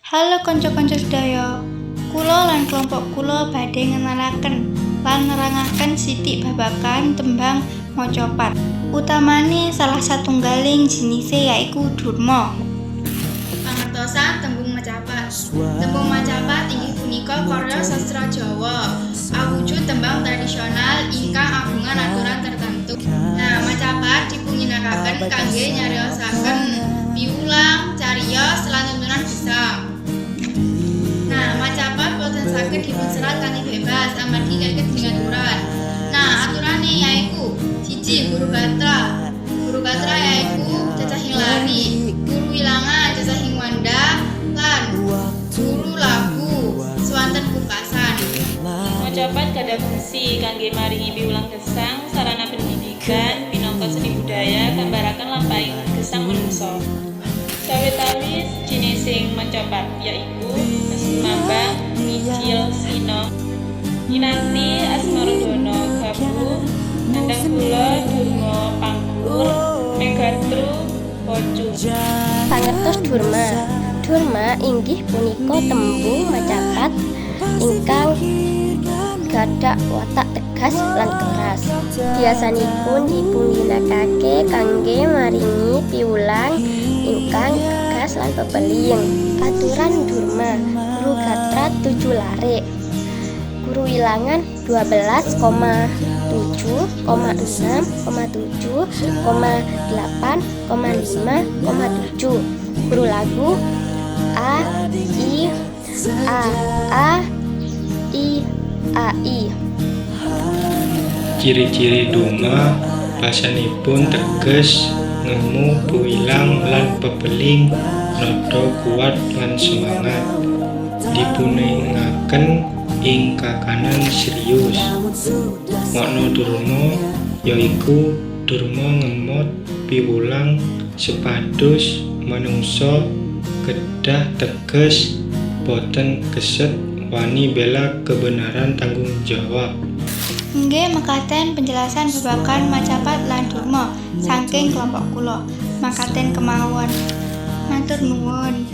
Halo kanca-kanca sedaya. Kula lan kelompok kula badhe ngenalaken lan nerangaken sithik babagan tembang macapat. Utamane salah satunggaling jenise yaiku durma. Pangertosan tembung macapat. Tembung macapat inggih punika karya sastra Jawa, awujud tembang tradisional ingkang agungan aturan tertentu. Nah, macapat dipunginakaken kangge nyariosaken piwulang, cariyos, lan tuntunan gesang. Nah, macapat boten saged dipunserat kanthi bebas amargi kaget dengan aturan. Nah, aturane yaiku 1. Guru gatra. Guru gatra yaiku cacahing lari, guru wilangan cacahing wanda, lan guru lagu swanten pungkasan. Macapat gadah fungsi kangge maringi piwulang gesang sarana pendidikan minangka seni budaya gambaraken lampahing gesang manungsa. Sawetawis jinising macapat yaiku Asmambang, Mijil, Sino, Inanti, Asmarodana, Gabuh, Nandang Kula, Durma, Pangkur, Megatru, Pocu. Pangertos durma. Durma inggih punika tembung macapat ingkang gadhah watak tegas lan keras. Biasanipun dipunginakake kangge maringi piwulang ingkang tegas lan pepeling. Aturan durma. Guru gatra 7 lare. Guru wilangan 12,7, 6,7, 8,5, 7. Guru lagu A, I, A, I. Ciri-ciri durma basanipun teges, ngemu, piwulang lan pepeling, nada kuat lan semangat. Dipuningaken ing kakanan serius. Makna durma yaiku durma ngemot piwulang sepados manungsa kedah teges boten geset wani bela kebenaran tanggung jawab. Nggih mekaten penjelasan babagan macapat lan durma saking kelompok kula. Makaten kemawon. Matur nuwun.